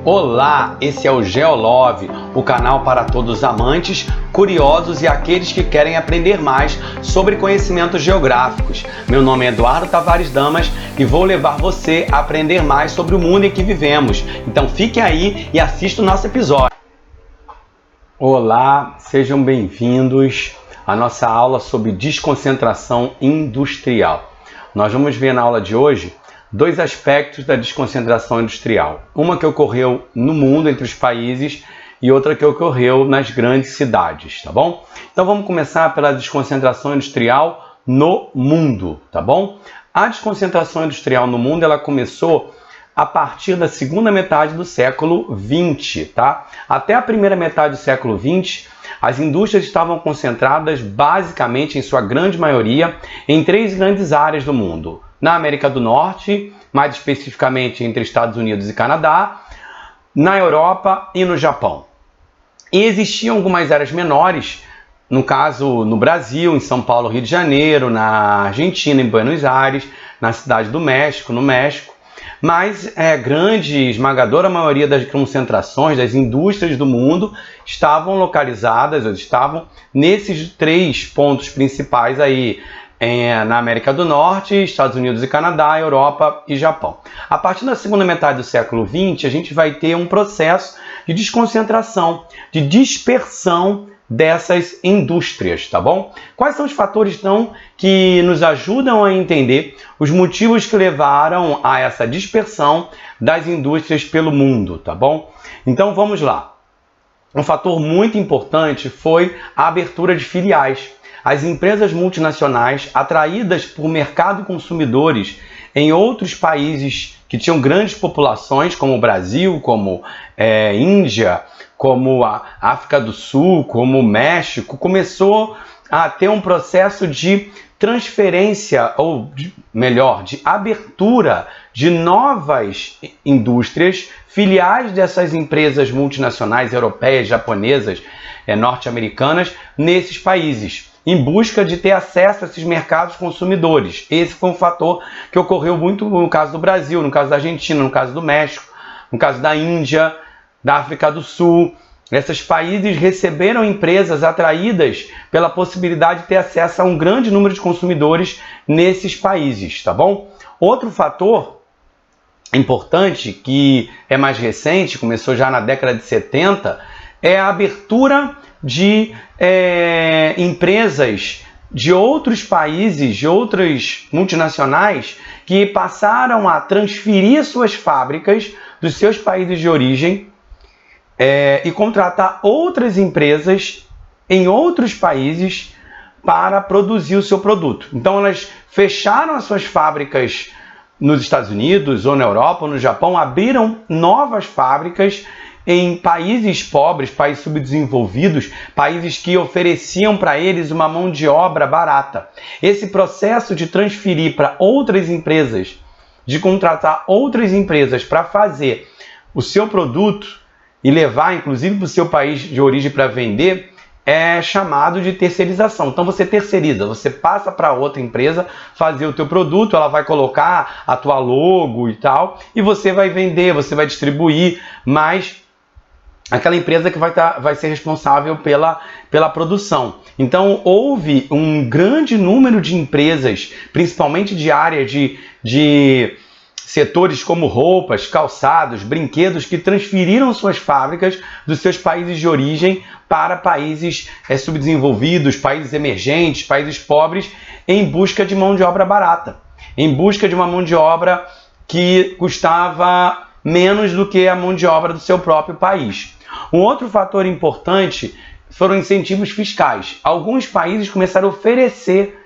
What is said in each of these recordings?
Olá, esse é o Geolove, o canal para todos os amantes, curiosos e aqueles que querem aprender mais sobre conhecimentos geográficos. Meu nome é Eduardo Tavares Damas e vou levar você a aprender mais sobre o mundo em que vivemos. Então fique aí e assista o nosso episódio. Olá, sejam bem-vindos à nossa aula sobre desconcentração industrial. Nós vamos ver na aula de hoje dois aspectos da desconcentração industrial. Uma que ocorreu no mundo, entre os países, e outra que ocorreu nas grandes cidades, tá bom? Então vamos começar pela desconcentração industrial no mundo, tá bom? A desconcentração industrial no mundo, ela começou a partir da segunda metade do século XX, tá? Até a primeira metade do século XX, as indústrias estavam concentradas basicamente, em sua grande maioria, em três grandes áreas do mundo. Na América do Norte, mais especificamente entre Estados Unidos e Canadá, na Europa e no Japão. E existiam algumas áreas menores, no caso no Brasil, em São Paulo, Rio de Janeiro, na Argentina, em Buenos Aires, na cidade do México, no México, mas grande, esmagadora maioria das concentrações, das indústrias do mundo, estavam localizadas, ou estavam nesses três pontos principais aí, na América do Norte, Estados Unidos e Canadá, Europa e Japão. A partir da segunda metade do século XX, a gente vai ter um processo de desconcentração, de dispersão dessas indústrias, tá bom? Quais são os fatores, então, que nos ajudam a entender os motivos que levaram a essa dispersão das indústrias pelo mundo, tá bom? Então, vamos lá. Um fator muito importante foi a abertura de filiais. As empresas multinacionais, atraídas por mercado consumidores em outros países que tinham grandes populações, como o Brasil, como Índia, como a África do Sul, como o México, começou a ter um processo de transferência, ou melhor, de abertura de novas indústrias, filiais dessas empresas multinacionais europeias, japonesas, norte-americanas, nesses países, em busca de ter acesso a esses mercados consumidores. Esse foi um fator que ocorreu muito no caso do Brasil, no caso da Argentina, no caso do México, no caso da Índia, da África do Sul. Esses países receberam empresas atraídas pela possibilidade de ter acesso a um grande número de consumidores nesses países, tá bom? Outro fator importante, que é mais recente, começou já na década de 70, é a abertura de empresas de outros países, de outras multinacionais, que passaram a transferir suas fábricas dos seus países de origem e contratar outras empresas em outros países para produzir o seu produto. Então elas fecharam as suas fábricas nos Estados Unidos, ou na Europa, ou no Japão, abriram novas fábricas em países pobres, países subdesenvolvidos, países que ofereciam para eles uma mão de obra barata. Esse processo de transferir para outras empresas, de contratar outras empresas para fazer o seu produto e levar, inclusive, para o seu país de origem para vender, é chamado de terceirização. Então você terceiriza, você passa para outra empresa fazer o teu produto, ela vai colocar a tua logo e tal, e você vai vender, você vai distribuir, mas aquela empresa que vai ser responsável pela produção. Então houve um grande número de empresas, principalmente de área de setores como roupas, calçados, brinquedos, que transferiram suas fábricas dos seus países de origem para países subdesenvolvidos, países emergentes, países pobres, em busca de mão de obra barata, em busca de uma mão de obra que custava menos do que a mão de obra do seu próprio país. Um outro fator importante foram incentivos fiscais. Alguns países começaram a oferecer,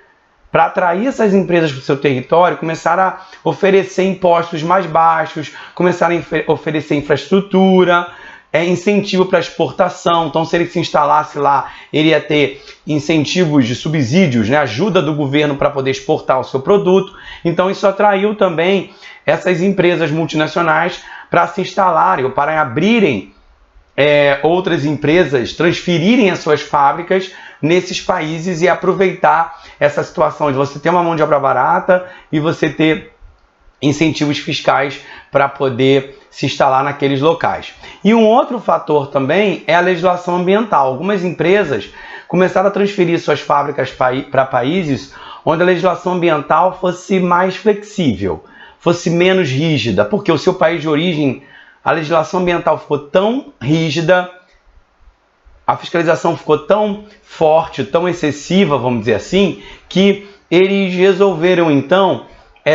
para atrair essas empresas para o seu território, começaram a oferecer impostos mais baixos, começaram a oferecer infraestrutura, incentivo para exportação. Então, se ele se instalasse lá, ele ia ter incentivos de subsídios, ajuda do governo para poder exportar o seu produto. Então, isso atraiu também essas empresas multinacionais para se instalarem ou para abrirem outras empresas, transferirem as suas fábricas nesses países e aproveitar essa situação de você ter uma mão de obra barata e você ter incentivos fiscais para poder se instalar naqueles locais. E um outro fator também é a legislação ambiental. Algumas empresas começaram a transferir suas fábricas para países onde a legislação ambiental fosse mais flexível, fosse menos rígida, porque o seu país de origem, a legislação ambiental ficou tão rígida, a fiscalização ficou tão forte, tão excessiva, vamos dizer assim, que eles resolveram então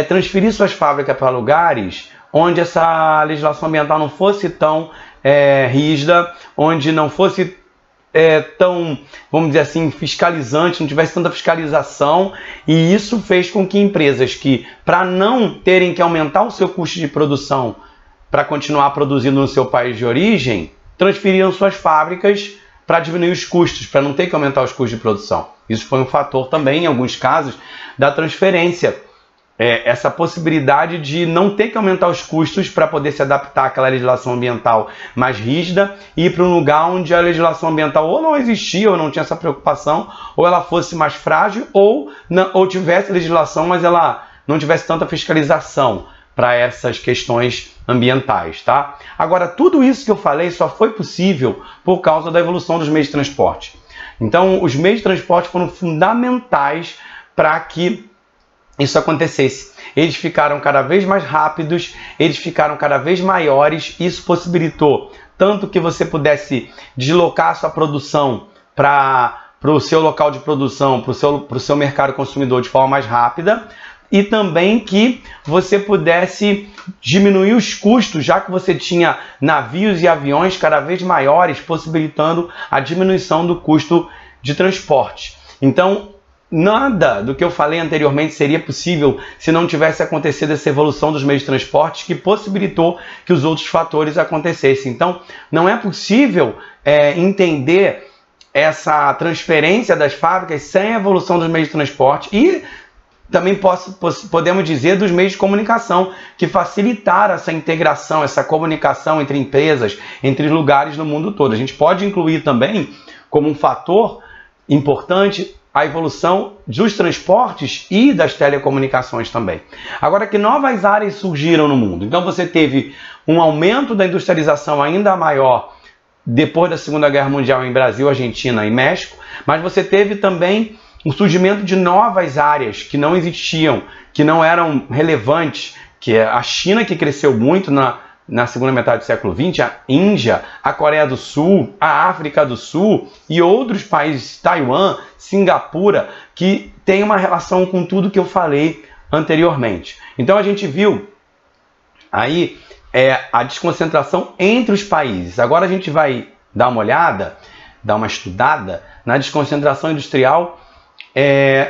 transferir suas fábricas para lugares onde essa legislação ambiental não fosse tão rígida, onde não fosse tão, vamos dizer assim, fiscalizante, não tivesse tanta fiscalização, e isso fez com que empresas que, para não terem que aumentar o seu custo de produção para continuar produzindo no seu país de origem, transferiram suas fábricas para diminuir os custos, para não ter que aumentar os custos de produção. Isso foi um fator também, em alguns casos, da transferência. Essa possibilidade de não ter que aumentar os custos para poder se adaptar àquela legislação ambiental mais rígida e ir para um lugar onde a legislação ambiental ou não existia, ou não tinha essa preocupação, ou ela fosse mais frágil, ou tivesse legislação, mas ela não tivesse tanta fiscalização para essas questões ambientais, tá? Agora, tudo isso que eu falei só foi possível por causa da evolução dos meios de transporte. Então, os meios de transporte foram fundamentais para que isso acontecesse. Eles ficaram cada vez mais rápidos, eles ficaram cada vez maiores. Isso possibilitou tanto que você pudesse deslocar a sua produção para o seu local de produção, para o seu mercado consumidor de forma mais rápida, e também que você pudesse diminuir os custos, já que você tinha navios e aviões cada vez maiores, possibilitando a diminuição do custo de transporte. Então, nada do que eu falei anteriormente seria possível se não tivesse acontecido essa evolução dos meios de transporte que possibilitou que os outros fatores acontecessem. Então, não é possível entender essa transferência das fábricas sem a evolução dos meios de transporte e também podemos dizer dos meios de comunicação que facilitaram essa integração, essa comunicação entre empresas, entre lugares no mundo todo. A gente pode incluir também como um fator importante a evolução dos transportes e das telecomunicações também. Agora, que novas áreas surgiram no mundo? Então você teve um aumento da industrialização ainda maior depois da Segunda Guerra Mundial em Brasil, Argentina e México, mas você teve também o surgimento de novas áreas que não existiam, que não eram relevantes, que é a China, que cresceu muito na segunda metade do século XX, a Índia, a Coreia do Sul, a África do Sul e outros países, Taiwan, Singapura, que tem uma relação com tudo que eu falei anteriormente. Então a gente viu aí a desconcentração entre os países. Agora a gente vai dar uma olhada, dar uma estudada na desconcentração industrial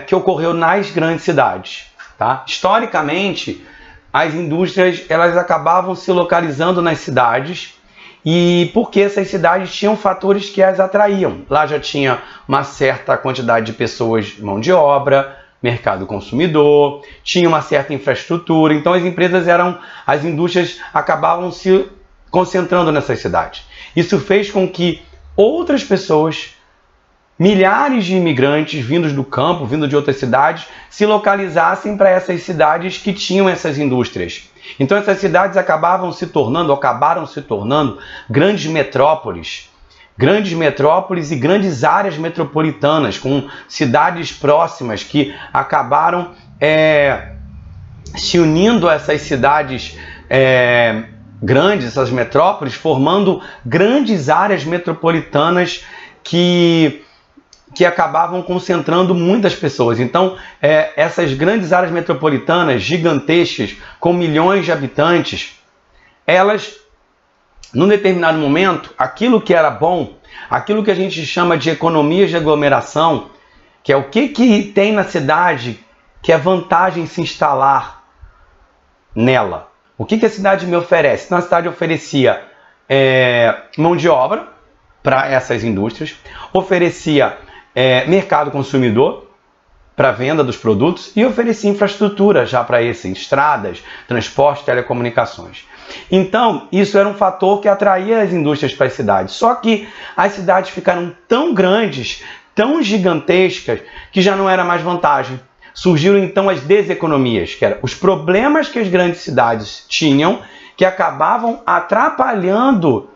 que ocorreu nas grandes cidades. Tá? Historicamente, as indústrias elas acabavam se localizando nas cidades, e porque essas cidades tinham fatores que as atraíam. Lá já tinha uma certa quantidade de pessoas, mão de obra, mercado consumidor, tinha uma certa infraestrutura, então as indústrias acabavam se concentrando nessas cidades. Isso fez com que outras pessoas, milhares de imigrantes vindos do campo, vindo de outras cidades, se localizassem para essas cidades que tinham essas indústrias. Então essas cidades acabaram se tornando grandes metrópoles e grandes áreas metropolitanas, com cidades próximas que acabaram se unindo a essas cidades grandes, essas metrópoles, formando grandes áreas metropolitanas que acabavam concentrando muitas pessoas. Então, essas grandes áreas metropolitanas, gigantescas, com milhões de habitantes, elas, num determinado momento, aquilo que era bom, aquilo que a gente chama de economias de aglomeração, que é o que tem na cidade que é vantagem se instalar nela. O que a cidade me oferece? Então, a cidade oferecia mão de obra para essas indústrias, oferecia mercado consumidor para venda dos produtos e oferecia infraestrutura já para isso, estradas, transporte, telecomunicações. Então, isso era um fator que atraía as indústrias para as cidades. Só que as cidades ficaram tão grandes, tão gigantescas, que já não era mais vantagem. surgiram então as deseconomias, que eram os problemas que as grandes cidades tinham, que acabavam atrapalhando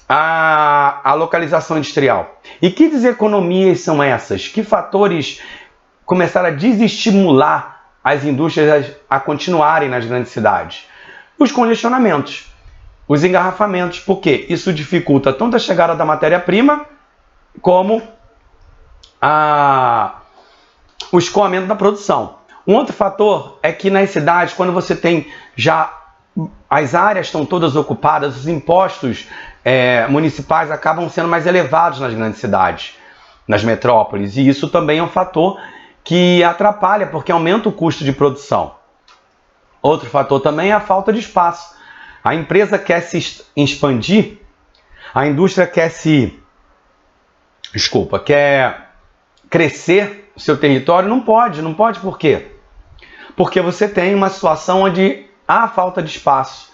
a localização industrial. E que deseconomias são essas? Que fatores começaram a desestimular as indústrias a continuarem nas grandes cidades? Os congestionamentos, os engarrafamentos, porque isso dificulta tanto a chegada da matéria-prima como o escoamento da produção. Um outro fator é que nas cidades, quando você tem já as áreas estão todas ocupadas, os impostos municipais acabam sendo mais elevados nas grandes cidades, nas metrópoles, e isso também é um fator que atrapalha, porque aumenta o custo de produção. Outro fator também é a falta de espaço. A empresa quer se expandir, a indústria quer crescer o seu território, não pode por quê? Porque você tem uma situação onde há falta de espaço.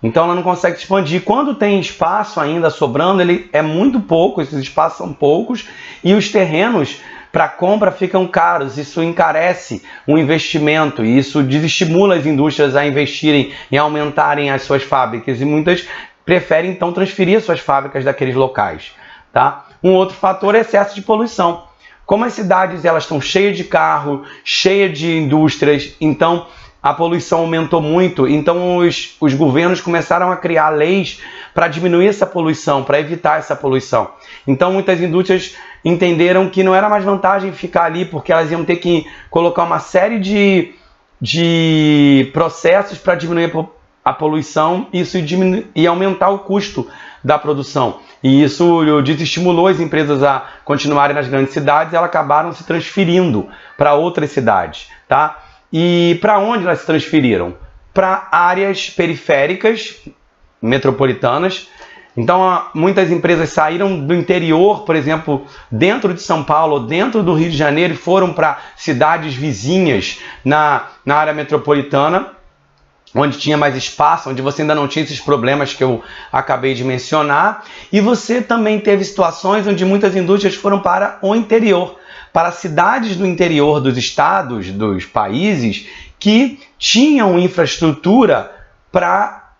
Então ela não consegue se expandir. Quando tem espaço ainda sobrando, ele é muito pouco, esses espaços são poucos, e os terrenos para compra ficam caros. Isso encarece o investimento e isso desestimula as indústrias a investirem e aumentarem as suas fábricas, e muitas preferem então transferir suas fábricas daqueles locais, tá? Um outro fator é excesso de poluição. Como as cidades elas estão cheias de carro, cheias de indústrias, então a poluição aumentou muito, então os governos começaram a criar leis para diminuir essa poluição, para evitar essa poluição. Então muitas indústrias entenderam que não era mais vantagem ficar ali, porque elas iam ter que colocar uma série de processos para diminuir a poluição, isso ia aumentar o custo da produção. E isso desestimulou as empresas a continuarem nas grandes cidades, e elas acabaram se transferindo para outras cidades, tá? E para onde elas se transferiram? Para áreas periféricas, metropolitanas. Então, muitas empresas saíram do interior, por exemplo, dentro de São Paulo, dentro do Rio de Janeiro, e foram para cidades vizinhas na área metropolitana, onde tinha mais espaço, onde você ainda não tinha esses problemas que eu acabei de mencionar. E você também teve situações onde muitas indústrias foram para o interior, para cidades do interior dos estados, dos países, que tinham infraestrutura para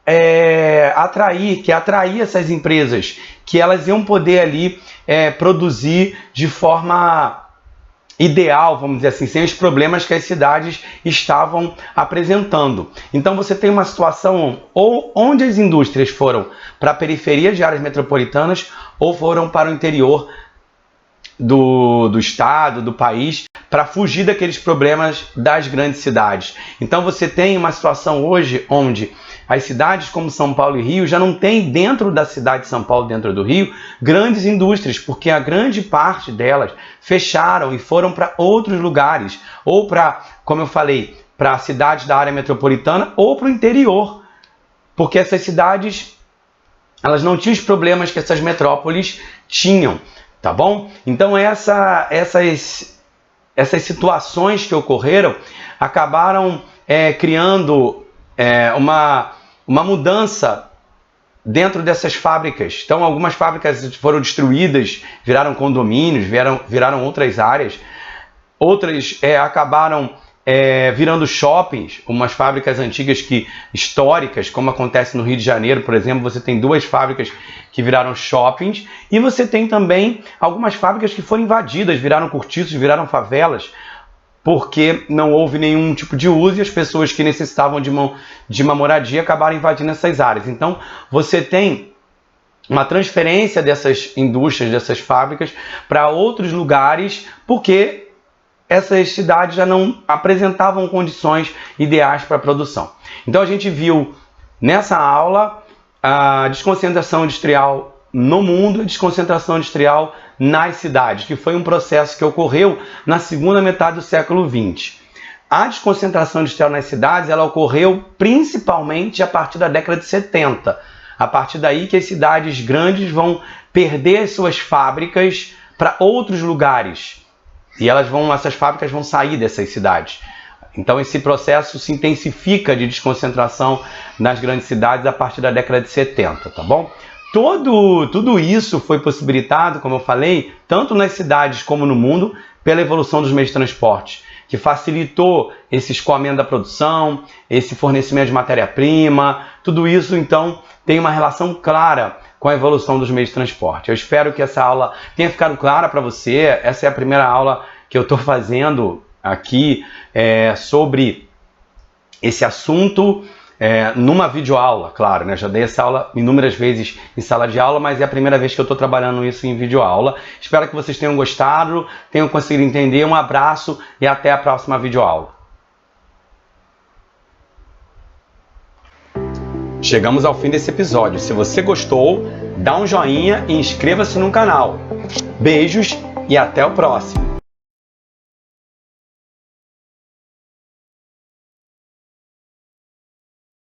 atrair essas empresas, que elas iam poder ali produzir de forma ideal, vamos dizer assim, sem os problemas que as cidades estavam apresentando. Então você tem uma situação onde as indústrias foram para a periferia de áreas metropolitanas ou foram para o interior do estado, do país, para fugir daqueles problemas das grandes cidades. Então você tem uma situação hoje onde as cidades como São Paulo e Rio já não tem dentro da cidade de São Paulo, dentro do Rio, grandes indústrias, porque a grande parte delas fecharam e foram para outros lugares, ou para, como eu falei, para cidades da área metropolitana ou para o interior, porque essas cidades elas não tinham os problemas que essas metrópoles tinham, tá bom? Então essas situações que ocorreram acabaram criando uma mudança dentro dessas fábricas. Então algumas fábricas foram destruídas, viraram condomínios, viraram outras áreas. Outras acabaram virando shoppings, umas fábricas antigas históricas, como acontece no Rio de Janeiro, por exemplo, você tem duas fábricas que viraram shoppings, e você tem também algumas fábricas que foram invadidas, viraram cortiços, viraram favelas, porque não houve nenhum tipo de uso e as pessoas que necessitavam de uma moradia acabaram invadindo essas áreas. Então você tem uma transferência dessas indústrias, dessas fábricas para outros lugares, porque essas cidades já não apresentavam condições ideais para a produção. Então a gente viu nessa aula a desconcentração industrial no mundo e a desconcentração industrial nas cidades, que foi um processo que ocorreu na segunda metade do século XX. A desconcentração industrial nas cidades ela ocorreu principalmente a partir da década de 70. A partir daí que as cidades grandes vão perder suas fábricas para outros lugares. E essas fábricas vão sair dessas cidades. Então esse processo se intensifica de desconcentração nas grandes cidades a partir da década de 70, tá bom? Tudo isso foi possibilitado, como eu falei, tanto nas cidades como no mundo, pela evolução dos meios de transporte, que facilitou esse escoamento da produção, esse fornecimento de matéria-prima, tudo isso então tem uma relação clara com a evolução dos meios de transporte. Eu espero que essa aula tenha ficado clara para você. Essa é a primeira aula que eu estou fazendo aqui sobre esse assunto numa videoaula, claro, né? Já dei essa aula inúmeras vezes em sala de aula, mas é a primeira vez que eu estou trabalhando isso em videoaula. Espero que vocês tenham gostado, tenham conseguido entender. Um abraço e até a próxima videoaula. Chegamos ao fim desse episódio. Se você gostou, dá um joinha e inscreva-se no canal. Beijos e até o próximo!